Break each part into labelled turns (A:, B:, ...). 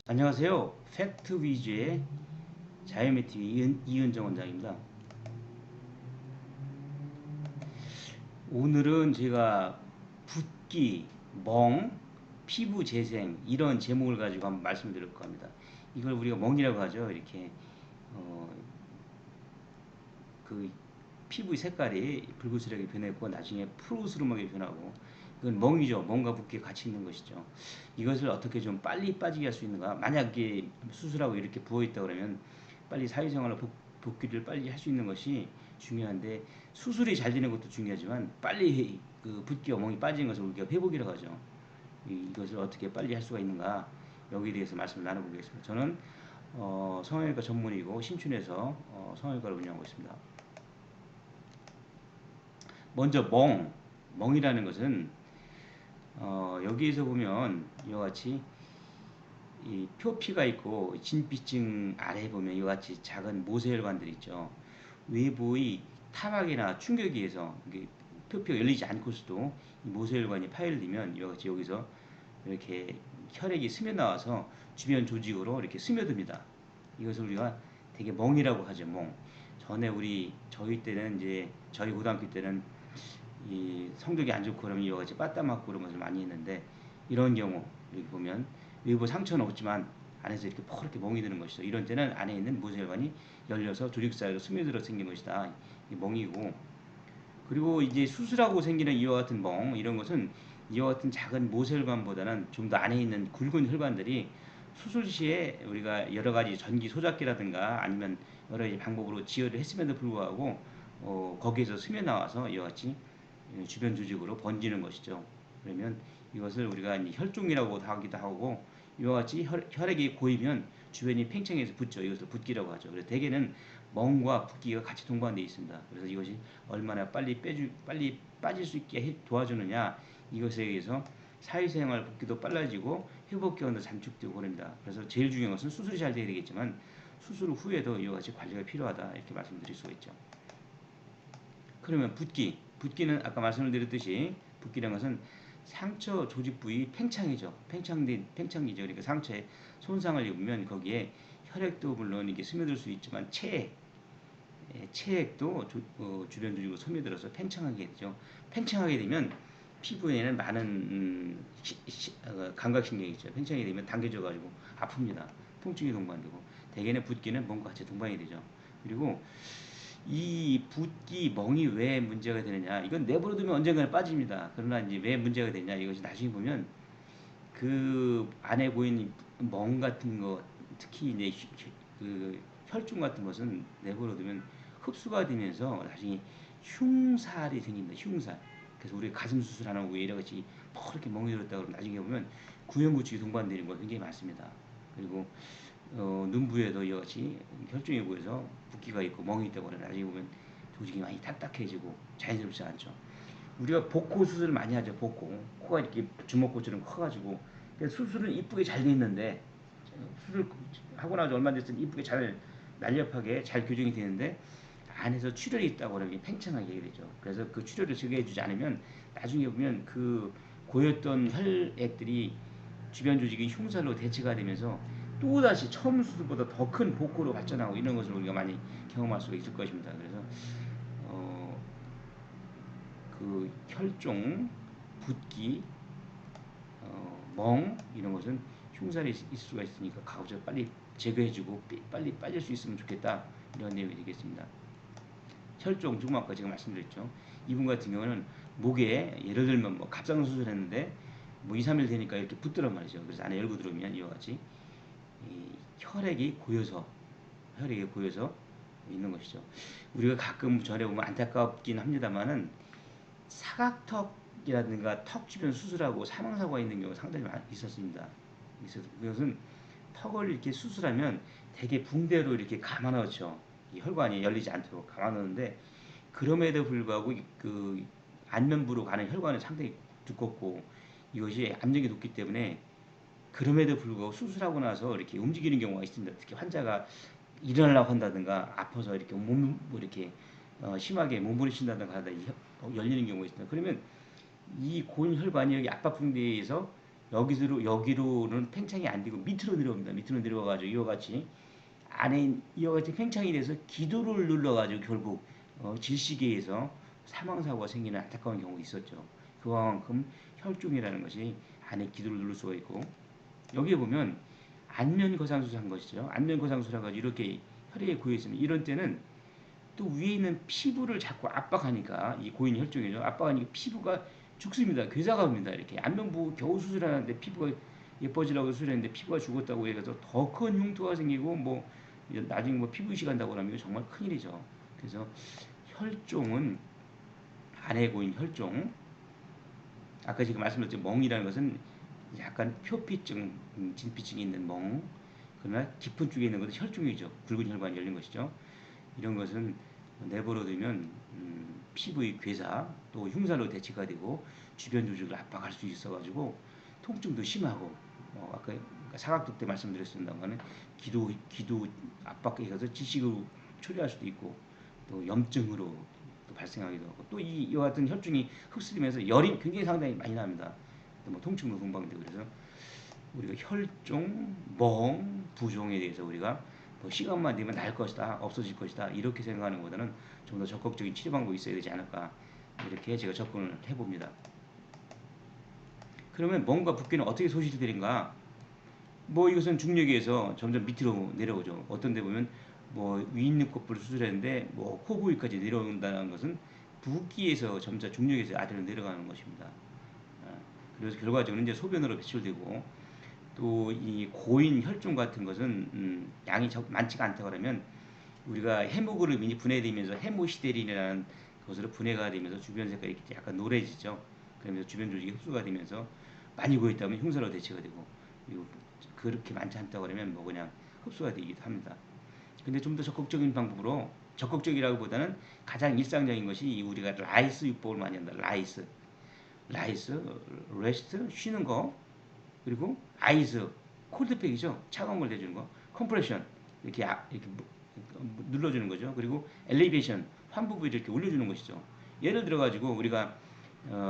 A: 안녕하세요. 팩트 위주의 자이오메틱 이은정 원장입니다. 오늘은 제가 붓기, 멍, 피부 재생 이런 제목을 가지고 한번 말씀드릴 겁니다. 이걸 우리가 멍이라고 하죠. 이렇게 어, 그 피부의 색깔이 붉은색하게 변했고 나중에 푸르스름하게 변하고 이건 멍이죠. 멍과 붓기가 같이 있는 것이죠. 이것을 어떻게 좀 빨리 빠지게 할 수 있는가? 만약에 수술하고 이렇게 부어 있다 그러면 빨리 사회생활을 복귀를 빨리 할 수 있는 것이 중요한데 수술이 잘 되는 것도 중요하지만 빨리 그 붓기와 멍이 빠지는 것을 우리가 회복이라고 하죠. 이것을 어떻게 빨리 할 수가 있는가? 여기에 대해서 말씀을 나눠보겠습니다. 저는 성형외과 전문의고 신촌에서 성형외과를 운영하고 있습니다. 먼저 멍이라는 것은 여기에서 보면 이와 같이 이 표피가 있고 진피층 아래에 보면 이와 같이 작은 모세혈관들이 있죠. 외부의 타막이나 충격에 의해서 표피가 열리지 않고서도 이 모세혈관이 파열되면 이와 같이 여기서 이렇게 혈액이 스며 나와서 주변 조직으로 이렇게 스며듭니다. 이것을 우리가 되게 멍이라고 하죠. 멍. 전에 저희 때는 이제 저희 고등학교 때는 이 성적이 안 좋고 그러면 이와 같이 빠따 맞고 그런 것을 많이 했는데 이런 경우 여기 보면 외부 상처는 없지만 안에서 이렇게 퍼렇게 멍이 드는 것이죠. 이런 때는 안에 있는 모세혈관이 열려서 조직 사이로 스며들어 생긴 것이다. 이 멍이고 그리고 이제 수술하고 생기는 이와 같은 멍 이런 것은 이와 같은 작은 모세혈관보다는 좀 더 안에 있는 굵은 혈관들이 수술 시에 우리가 여러 가지 전기 소작기라든가 아니면 여러 가지 방법으로 지혈을 했음에도 불구하고 거기에서 스며 나와서 이와 같이 주변 조직으로 번지는 것이죠. 그러면 이것을 우리가 혈종이라고 하기도 하고 이와 같이 혈액이 고이면 주변이 팽창해서 붓죠. 이것을 붓기라고 하죠. 그래서 대개는 멍과 붓기가 같이 동반되어 있습니다. 그래서 이것이 얼마나 빨리 빠질 수 있게 도와주느냐 이것에 의해서 사회생활 붓기도 빨라지고 회복 기간도 단축되고 그럽니다. 그래서 제일 중요한 것은 수술이 잘 돼야 되겠지만 수술 후에도 이와 같이 관리가 필요하다 이렇게 말씀드릴 수가 있죠. 그러면 붓기는 아까 말씀을 드렸듯이 붓기라는 것은 상처 조직 부위 팽창이죠. 팽창이죠. 그러니까 상처에 손상을 입으면 거기에 혈액도 물론 이게 스며들 수 있지만 체액도 주변 조직으로 스며들어서 팽창하게 되죠. 팽창하게 되면 피부에는 많은 감각신경이 있죠. 팽창이 되면 당겨져가지고 아픕니다. 통증이 동반되고 대개는 붓기는 뭔가 같이 동반이 되죠. 그리고 이 붓기 멍이 왜 문제가 되느냐 이건 내버려두면 언젠가는 빠집니다. 그러나 이제 왜 문제가 되냐 이것이 나중에 보면 그 안에 보이는 멍 같은 거 특히 이제 그 혈중 같은 것은 내버려두면 흡수가 되면서 나중에 흉살이 생깁니다. 흉살. 그래서 우리 가슴 수술 안 하고 이래 같이 이렇게 멍이 들었다 그러면 나중에 보면 구연구축이 동반되는 거 굉장히 많습니다. 그리고 눈부에도 이와 같이 혈중에 보여서 붓기가 있고 멍이 있다고 하면 나중에 보면 조직이 많이 딱딱해지고 자연스럽지 않죠. 우리가 복코 수술을 많이 하죠. 복코. 코가 이렇게 주먹코처럼 커가지고 수술은 이쁘게 잘 돼 있는데 수술 하고 나서 얼마 됐을 때 이쁘게 잘 날렵하게 잘 교정이 되는데 안에서 출혈이 있다고 그러면 팽창하게 되죠. 그래서 그 출혈을 제거해주지 않으면 나중에 보면 그 고였던 혈액들이 주변 조직이 흉살로 대체가 되면서 또다시 처음 수술보다 더 큰 복코로 발전하고 이런 것을 우리가 많이 경험할 수가 있을 것입니다. 그래서 어, 그 혈종, 붓기, 멍 이런 것은 흉살이 있을 수가 있으니까 가급적 빨리 제거해주고 빨리 빠질 수 있으면 좋겠다 이런 내용이 되겠습니다. 혈종 조금 아까 제가 말씀드렸죠. 이분 같은 경우는 목에 예를 들면 뭐 갑상 수술했는데 뭐 2, 3일 되니까 이렇게 붓더란 말이죠. 그래서 안에 열고 들어오면 이와 같이 이 혈액이 고여서 있는 것이죠. 우리가 가끔 전에 보면 안타깝긴 합니다만은 사각턱이라든가 턱 주변 수술하고 사망사고가 있는 경우가 상당히 있었습니다. 그것은 턱을 이렇게 수술하면 대개 붕대로 이렇게 감아넣죠. 이 혈관이 열리지 않도록 감아넣는데 그럼에도 불구하고 그 안면부로 가는 혈관은 상당히 두껍고 이것이 압력이 높기 때문에 그럼에도 불구하고 수술하고 나서 이렇게 움직이는 경우가 있습니다. 특히 환자가 일어나려고 한다든가 아파서 이렇게 뭐 이렇게 심하게 몸부림친다든가 하다 열리는 경우가 있습니다. 그러면 이 곤혈관이 여기 압박붕대에서 여기로는 팽창이 안 되고 밑으로 내려옵니다. 밑으로 내려와가지고 이와 같이 안에 이와 같이 팽창이 돼서 기도를 눌러가지고 결국 질식에서 사망사고가 생기는 안타까운 경우가 있었죠. 그만큼 혈중이라는 것이 안에 기도를 누를 수가 있고 여기에 보면 안면거상술을 한 것이죠. 안면거상술을 해가지고 이렇게 혈액에 고여 있으면 이런 때는 또 위에 있는 피부를 자꾸 압박하니까 이 고인 혈중이죠. 압박하니까 피부가 죽습니다. 괴사가 옵니다. 이렇게 안면부 겨우 수술하는데 피부가 예뻐지라고 수술했는데 피부가 죽었다고 해서 더 큰 흉터가 생기고 뭐 나중에 뭐 피부 이식 한다고 하면 이거 정말 큰일이죠. 그래서 혈종은 안에 고인 혈종 아까 지금 말씀드렸죠. 멍이라는 것은 약간 표피증, 진피증이 있는 멍 그러나 깊은 쪽에 있는 것은 혈중이죠. 붉은 혈관이 열린 것이죠. 이런 것은 내버려두면 피부의 괴사 또 흉사로 대치가 되고 주변 조직을 압박할 수 있어가지고 통증도 심하고 아까 그러니까 사각도 때 말씀드렸습니다만은 기도 압박에 가서 지식으로 초래할 수도 있고 또 염증으로 또 발생하기도 하고 또 이와 같은 혈중이 흡수되면서 열이 굉장히 상당히 많이 납니다. 뭐 통증도 동반되고 그래서 우리가 혈종, 멍, 부종에 대해서 우리가 뭐 시간만 되면 날 것이다, 없어질 것이다 이렇게 생각하는 것보다는 좀 더 적극적인 치료 방법이 있어야 되지 않을까 이렇게 제가 접근을 해봅니다. 그러면 멍과 붓기는 어떻게 소실이 되는가? 뭐 이것은 중력에서 점점 밑으로 내려오죠. 어떤 데 보면 뭐 위 있는 콧볼을 수술했는데 뭐 코 부위까지 내려온다는 것은 붓기에서 점차 중력에서 아래로 내려가는 것입니다. 그래서 결과적으로 이제 소변으로 배출되고 또 이 고인 혈중 같은 것은 양이 많지가 않다 그러면 우리가 헤모글로빈이 분해되면서 헤모시데린이라는 것으로 분해가 되면서 주변 색깔이 약간 노래지죠. 그러면서 주변 조직이 흡수가 되면서 많이 고였다면 흉사로 대체가 되고 그리고 그렇게 많지 않다 그러면 뭐 그냥 흡수가 되기도 합니다. 근데 좀 더 적극적인 방법으로 적극적이라고 보다는 가장 일상적인 것이 우리가 라이스 요법을 많이 한다. 라이스, 레스트 쉬는 거 그리고 아이스 콜드팩이죠. 차가운 걸 대주는 거. 컴프레션 이렇게 눌러주는 거죠. 그리고 엘리베이션 환부부 이렇게 올려주는 것이죠. 예를 들어 가지고 우리가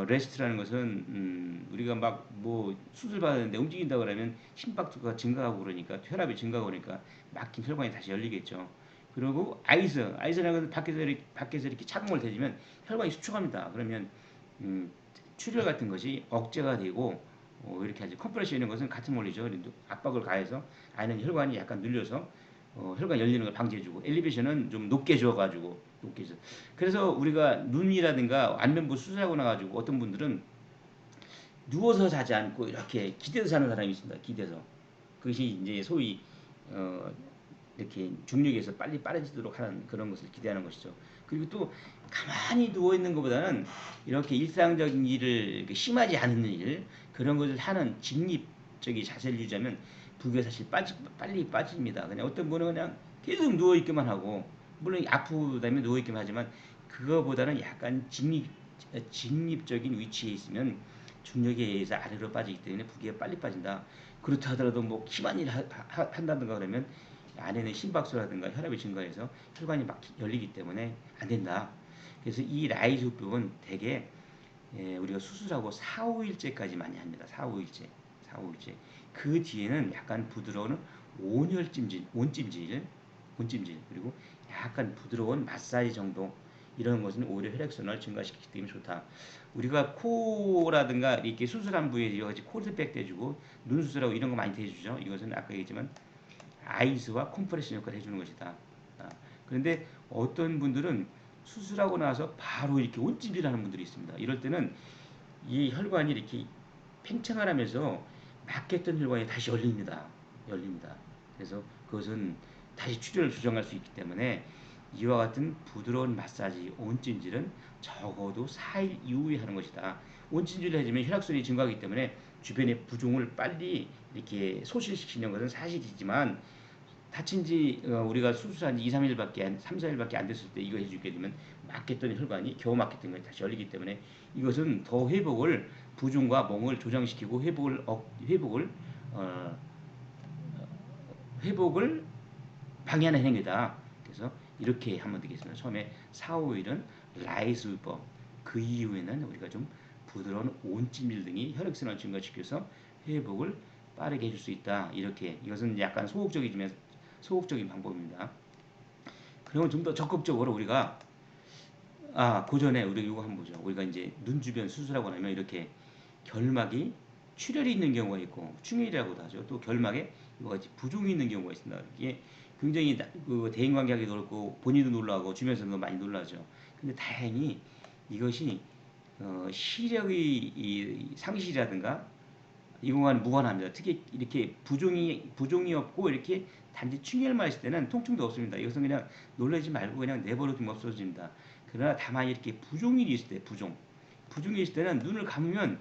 A: 레스트라는 것은 우리가 막 뭐 수술 받았는데 움직인다 그러면 심박수가 증가하고 그러니까 혈압이 증가하고 그러니까 막힌 혈관이 다시 열리겠죠. 그리고 아이스라는 것은 밖에서 이렇게 차가운 걸 대주면 혈관이 수축합니다. 그러면 출혈 같은 것이 억제가 되고 이렇게 하죠. 컴프레션 이런 것은 같은 원리죠. 압박을 가해서 안에 혈관이 약간 눌려서 혈관 열리는 걸 방지해주고 엘리베이션은 좀 높게 줘가지고 높게 줘. 그래서 우리가 눈이라든가 안면부 수술하고 나가지고 어떤 분들은 누워서 자지 않고 이렇게 기대서 자는 사람이 있습니다. 기대서 그것이 이제 소위 어, 이렇게 중력에서 빨리 빠져지도록 하는 그런 것을 기대하는 것이죠. 그리고 또 가만히 누워 있는 것보다는 이렇게 일상적인 일을 심하지 않은 일 그런 것을 하는 직립적인 자세를 유지하면 부기가 사실 빨리 빠집니다. 그냥 어떤 분은 그냥 계속 누워 있기만 하고 물론 아프다면 누워 있기만 하지만 그거보다는 약간 직립적인 위치에 있으면 중력에 의해서 아래로 빠지기 때문에 부기가 빨리 빠진다. 그렇다 하더라도 뭐 심한 일을 한다든가 그러면 안에는 심박수라든가 혈압이 증가해서 혈관이 막 열리기 때문에 안 된다. 그래서 이 라이즈흡입은 대개 우리가 수술하고 4, 5일째까지 많이 합니다. 4, 5일째. 4, 5일째. 그 뒤에는 약간 부드러운 온찜질, 그리고 약간 부드러운 마사지 정도 이런 것은 오히려 혈액순환을 증가시키기 때문에 좋다. 우리가 코라든가 이렇게 수술한 부위에 여러 가지 코드백 대주고 눈 수술하고 이런 거 많이 대주죠. 이것은 아까 얘기했지만 아이스와 컴프레션 역할을 해주는 것이다. 그런데 어떤 분들은 수술하고 나서 바로 이렇게 온찜질을 하는 분들이 있습니다. 이럴 때는 이 혈관이 이렇게 팽창을 하면서 막혔던 혈관이 다시 열립니다. 그래서 그것은 다시 출혈을 조정할 수 있기 때문에 이와 같은 부드러운 마사지, 온찜질은 적어도 4일 이후에 하는 것이다. 온찜질을 해주면 혈액순환이 증가하기 때문에 주변의 부종을 빨리 이렇게 소실시키는 것은 사실이지만 다친 지 우리가 수술한 지 2, 3일밖에 3, 4일밖에 안 됐을 때 이거 해주게 되면 막혔던 혈관이 겨우 막혔던 것이 다시 열리기 때문에 이것은 더 회복을 부종과 멍을 조장시키고 어, 회복을 방해하는 행위다. 그래서 이렇게 하면 되겠습니다. 처음에 4, 5일은 라이스법 그 이후에는 우리가 좀 부드러운 온찜질 등이 혈액순환을 증가시켜서 회복을 빠르게 해줄 수 있다. 이렇게 이것은 약간 소극적인 방법입니다. 그러면 좀 더 적극적으로 우리가 그 전에 우리 이거 한번 보죠. 우리가 이제 눈 주변 수술하고 나면 이렇게 결막이 출혈이 있는 경우가 있고 충혈이라고도 하죠. 또 결막에 이와 같이 부종이 있는 경우가 있습니다. 이게 굉장히 그 대인관계하기도 어렵고 본인도 놀라고 주변에서도 많이 놀라죠. 근데 다행히 이것이 시력의 이 상실이라든가 이거와는 무관합니다. 특히 이렇게 부종이 없고 이렇게 단지 충혈만 있을 때는 통증도 없습니다. 이것은 그냥 놀라지 말고 그냥 내버려두면 없어집니다. 그러나 다만 이렇게 부종이 있을 때 부종이 있을 때는 눈을 감으면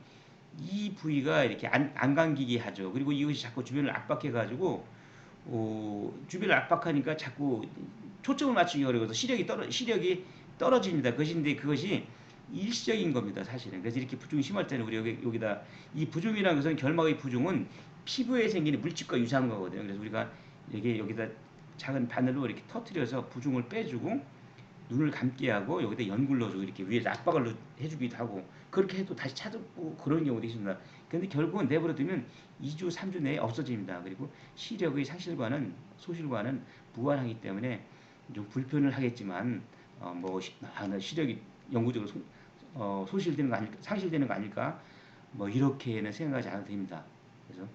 A: 이 부위가 이렇게 안 감기게 하죠. 그리고 이것이 자꾸 주변을 압박해 가지고 주변을 압박하니까 자꾸 초점을 맞추기 어려워서 시력이 떨어집니다. 그것이 일시적인 겁니다, 사실은. 그래서 이렇게 부종이 심할 때는 우리 여기다 이 부종이라는 것은 결막의 부종은 피부에 생기는 물집과 유사한 거거든요. 그래서 우리가 여기다 작은 바늘로 이렇게 터트려서 부종을 빼주고 눈을 감게 하고 여기다 연고를 넣어주고 이렇게 위에 압박을 해주기도 하고 그렇게 해도 다시 찾고 그런 경우도 있습니다. 그런데 결국은 내버려두면 2주, 3주 내에 없어집니다. 그리고 시력의 소실과는 무관하기 때문에 좀 불편을 하겠지만 시력이 영구적으로 소실되는 거 아닐까, 상실되는 거 아닐까 뭐 이렇게는 생각하지 않아도 됩니다. 그래서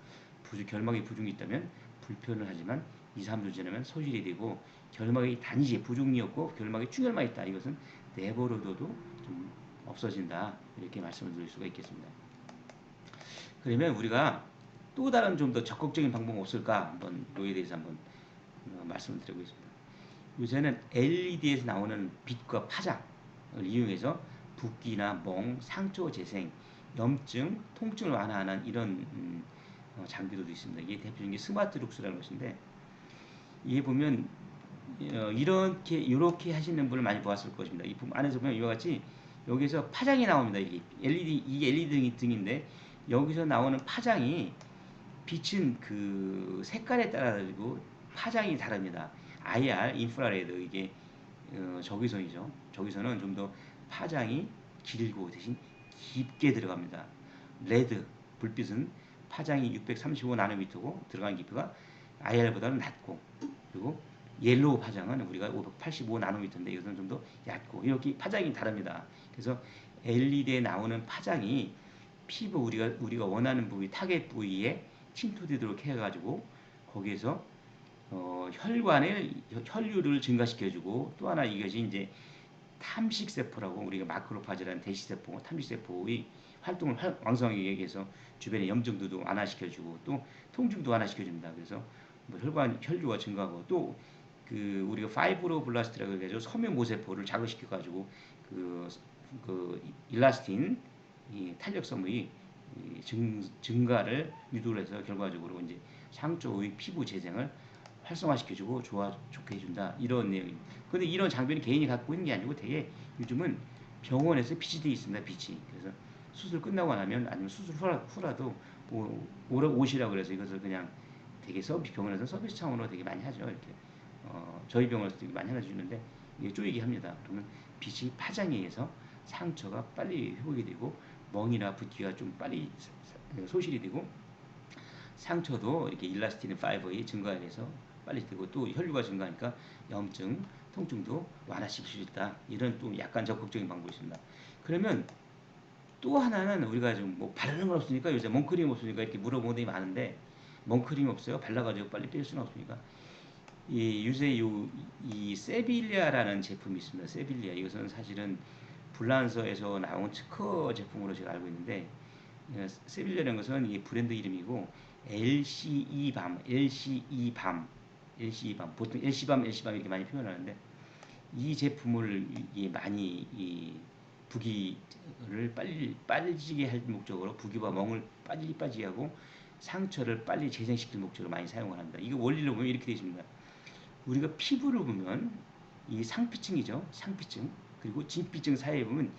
A: 결막에 부종이 있다면 불편을 하지만 2, 3주 지나면 소실이 되고 결막이 단지 부종이 없고 결막에 충혈만 있다. 이것은 내버려둬도 좀 없어진다. 이렇게 말씀을 드릴 수가 있겠습니다. 그러면 우리가 또 다른 좀 더 적극적인 방법은 없을까? 한번 이에 대해서 한번 말씀을 드리겠습니다. 요새는 LED에서 나오는 빛과 파장을 이용해서 붓기나 멍, 상처 재생, 염증, 통증을 완화하는 이런 장비도 있습니다. 이게 대표적인 게 스마트 룩스라는 것인데 이게 보면 이렇게 하시는 분을 많이 보았을 것입니다. 이 안에서 보면 이와 같이 여기서 파장이 나옵니다. 이게 LED 등인데 여기서 나오는 파장이 빛은 그 색깔에 따라 가지고 파장이 다릅니다. IR, 인프라레드 이게 적외선이죠. 적외선은 좀 더 파장이 길고 대신 깊게 들어갑니다. 레드 불빛은 파장이 635 나노미터고 들어가는 깊이가 IR보다는 낮고 그리고 옐로우 파장은 우리가 585 나노미터인데 이것은 좀 더 얕고 이렇게 파장이 다릅니다. 그래서 LED에 나오는 파장이 피부 우리가 원하는 부위 타겟 부위에 침투되도록 해가지고 거기에서 혈류를 증가시켜주고 또 하나 이것이 이제 탐식세포라고 우리가 마크로파지라는 대시세포, 탐식세포의 활동을 왕성하게 해서 주변의 염증도 완화시켜주고 또 통증도 완화시켜줍니다. 그래서 뭐 혈류가 증가하고 또 그 우리가 파이브로블라스트라고 해가지고 섬유모세포를 자극시켜가지고 그 일라스틴 이 탄력성의 증가를 유도를 해서 결과적으로 이제 상처의 피부 재생을 활성화시켜주고 좋게 해준다 이런 내용입니다. 그런데 이런 장비는 개인이 갖고 있는 게 아니고 되게 요즘은 병원에서 비치되어 있습니다. 빛이. 그래서 수술 끝나고 나면 아니면 수술 후라도 오시라고 그래서 이것을 그냥 되게 병원에서 서비스 차원으로 되게 많이 하죠. 이렇게 저희 병원에서 되게 많이 해주는데 이게 쪼이게 합니다. 그러면 빛이 파장에 의해서 상처가 빨리 회복이 되고 멍이나 붓기가 좀 빨리 소실이 되고 상처도 이렇게 일라스틴 파이버의 증가에 의해서 빨리 되고 또 혈류가 증가하니까 염증, 통증도 완화시킬 수 있다. 이런 또 약간 적극적인 방법이 있습니다. 그러면 또 하나는 우리가 좀 뭐 바르는 건 없으니까 요새 멍크림 없으니까 이렇게 물어보는 게 많은데 멍크림 없어요? 발라가지고 빨리 뺄 수는 없으니까 요새 이 세빌리아라는 제품이 있습니다. 세빌리아 이것은 사실은 불란서에서 나온 특허 제품으로 제가 알고 있는데 세빌리아라는 것은 이 브랜드 이름이고 LCE밤 보통 LC밤 이렇게 많이 표현하는데 이 제품을 많이 부기를 빨리 빠지게 할 목적으로 부기와 멍을 빨리 빠지게 하고 상처를 빨리 재생시킬 목적으로 많이 사용을 합니다. 이거 원리를 보면 이렇게 되어 있습니다. 우리가 피부를 보면 이 상피층이죠. 상피층 그리고 진피층 사이에 보면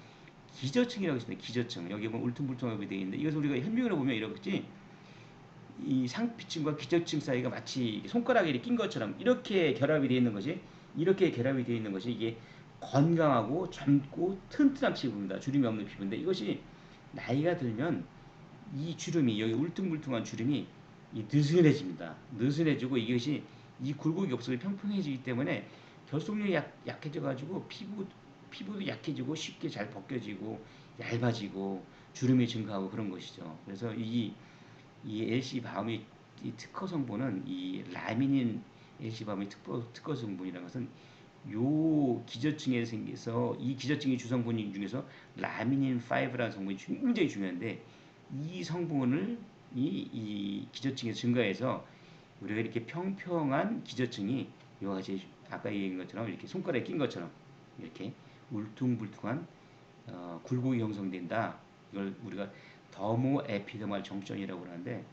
A: 기저층이라고 있습니다. 기저층 여기 보면 울퉁불퉁하게 되어 있는데 이것을 우리가 현미경으로 보면 이렇게 이 상피층과 기저층 사이가 마치 손가락에 낀 것처럼 이렇게 결합이 되어 있는 것이 이게 건강하고 젊고 튼튼한 피부입니다. 주름이 없는 피부인데 이것이 나이가 들면 이 주름이 여기 울퉁불퉁한 주름이 이 느슨해집니다. 느슨해지고 이것이 이 굴곡이 없어서 평평해지기 때문에 결속력이 약해져 가지고 피부도 약해지고 쉽게 잘 벗겨지고 얇아지고 주름이 증가하고 그런 것이죠. 그래서 이 LC 바움의 이 특허 성분은 이 라미닌 LC 바움의 특허 성분이라는 것은 요 기저층에 생겨서 이 기저층의 주성분 중에서 라미닌 5라는 성분이 굉장히 중요한데 이 성분을 이 기저층에 증가해서 우리가 이렇게 평평한 기저층이 이와 같이 아까 얘기한 것처럼 이렇게 손가락에 낀 것처럼 이렇게 울퉁불퉁한 굴곡이 형성된다. 이걸 우리가 더모 에피더말 정션이라고 하는데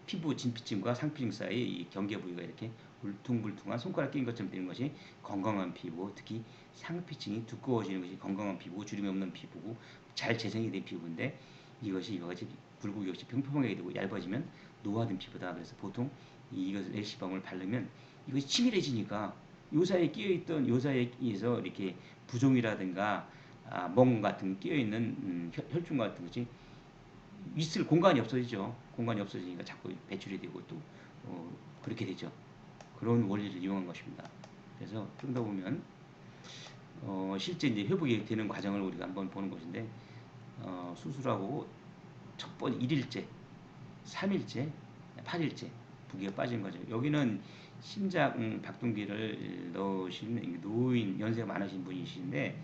A: 피부 진피층과 상피층 사이 이 경계 부위가 이렇게 울퉁불퉁한 손가락 낀 것처럼 되는 것이 건강한 피부, 특히 상피층이 두꺼워지는 것이 건강한 피부, 주름이 없는 피부고 잘 재생이 된 피부인데 이것이 이와 같이 굴곡이 없이 평평하게 되고 얇아지면 노화된 피부다. 그래서 보통 이것을 LC밤을 바르면 이것이 치밀해지니까 요 사이에 끼어있던 요 사이에서 이렇게 부종이라든가 멍 같은 끼어있는 혈중 같은 것이 있을 공간이 없어지죠. 공간이 없어지니까 자꾸 배출이 되고 또 그렇게 되죠. 그런 원리를 이용한 것입니다. 그래서 좀 더 보면 실제 이제 회복이 되는 과정을 우리가 한번 보는 것인데 수술하고 첫 번 1일째, 3일째, 8일째 부기가 빠진 거죠. 여기는 심장 박동기를 넣으신 노인 연세가 많으신 분이신데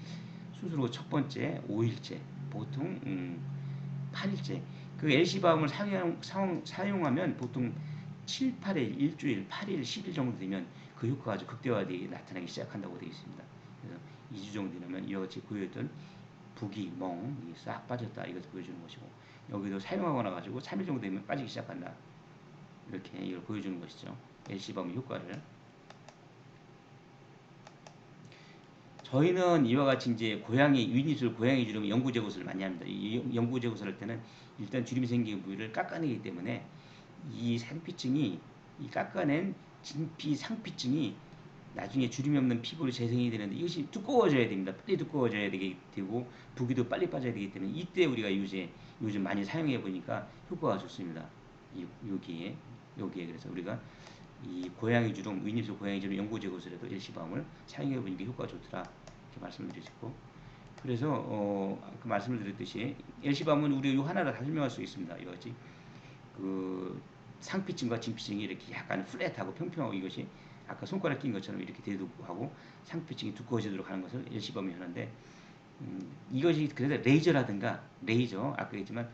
A: 수술 후 첫 번째 5일째 보통 8일째 그 LC밤을 사용하면 보통 7, 8일, 일주일, 8일, 10일 정도 되면 그 효과가 아주 극대화되게 나타나기 시작한다고 되어 있습니다. 그래서 2주 정도 되면 이와 같이 보였던 부기, 멍이 싹 빠졌다 이것을 보여주는 것이고 여기도 사용하고 나가지고 3일 정도 되면 빠지기 시작한다. 이렇게 이걸 보여주는 것이죠. LC밤의 효과를. 저희는 이와 같이 이제 윗입술 고양이 주름 영구 제거술을 많이 합니다. 이 영구 제거술 할 때는 일단 주름이 생긴 부위를 깎아내기 때문에 이 상피층이 이 깎아낸 진피 상피층이 나중에 주름이 없는 피부로 재생이 되는데 이것이 두꺼워져야 됩니다. 빨리 두꺼워져야 되고 부기도 빨리 빠져야 되기 때문에 이때 우리가 요즘 많이 사용해 보니까 효과가 좋습니다. 여기에 그래서 우리가 이 고양이 주름, 윗입술 고양이 주름 영구 제거술에도 LC밤을 사용해 보니까 효과가 좋더라 이렇게 말씀을 드리고 그래서 그 말씀을 드렸듯이 LC밤은 우리 이 하나로 다 설명할 수 있습니다. 이것이 그 상피층과 진피층이 이렇게 약간 플랫하고 평평하고 이것이 아까 손가락 낀 것처럼 이렇게 대두하고 상피층이 두꺼워지도록 하는 것을 LC밤이 하는데 이것이 그래서 레이저 아까 했지만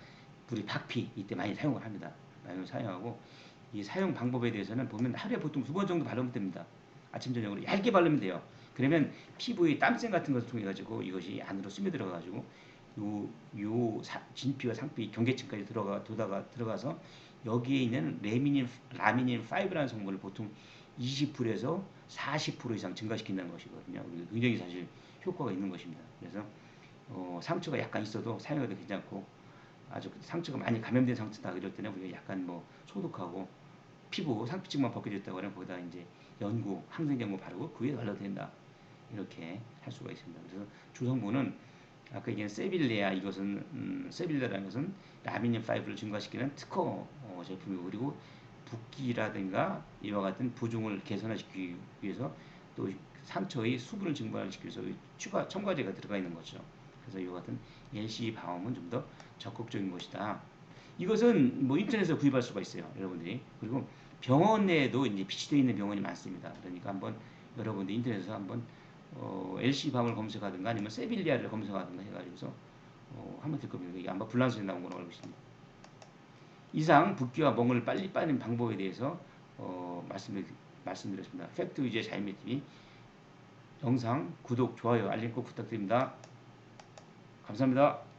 A: 우리 박피 이때 많이 사용을 합니다. 많이 사용하고 이 사용 방법에 대해서는 보면 하루에 보통 2번 정도 바르면 됩니다. 아침 저녁으로 얇게 바르면 돼요. 그러면 피부의 땀샘 같은 것을 통해 가지고 이것이 안으로 스며들어 가지고 진피와 상피 경계층까지 들어가서 여기에 있는 라미닌 5라는 성분을 보통 20%에서 40% 이상 증가시킨다는 것이거든요. 굉장히 사실 효과가 있는 것입니다. 그래서 상처가 약간 있어도 사용해도 괜찮고 아주 상처가 많이 감염된 상처다 이럴 때는 우리가 약간 소독하고 피부 상피층만 벗겨졌다고 하면 거기다 이제 항생연고 바르고 그 위에 발라도 된다. 이렇게 할 수가 있습니다. 그래서 주성분은 아까 얘기한 세빌레라는 것은 라미닌 5를 증가시키는 특허 제품이고 그리고 붓기라든가 이와 같은 부종을 개선시키기 위해서 또 상처의 수분을 증발시키기 위해서 추가 첨가제가 들어가 있는 거죠. 그래서 이와 같은 LC 바움은 좀 더 적극적인 것이다. 이것은 인터넷에서 구입할 수가 있어요, 여러분들이. 그리고 병원 내에도 이제 비치되어 있는 병원이 많습니다. 그러니까 한번 여러분들 인터넷에서 한번 LC 밤을 검색하든가 아니면 세빌리아를 검색하든가 해가지고서 하면 될 겁니다. 이게 아마 불란서에 나온 걸로 알고 있습니다. 이상 붓기와 멍을 빨리 빠는 방법에 대해서 말씀드렸습니다. 팩트 위주의 자연미TV 영상 구독, 좋아요, 알림 꼭 부탁드립니다. 감사합니다.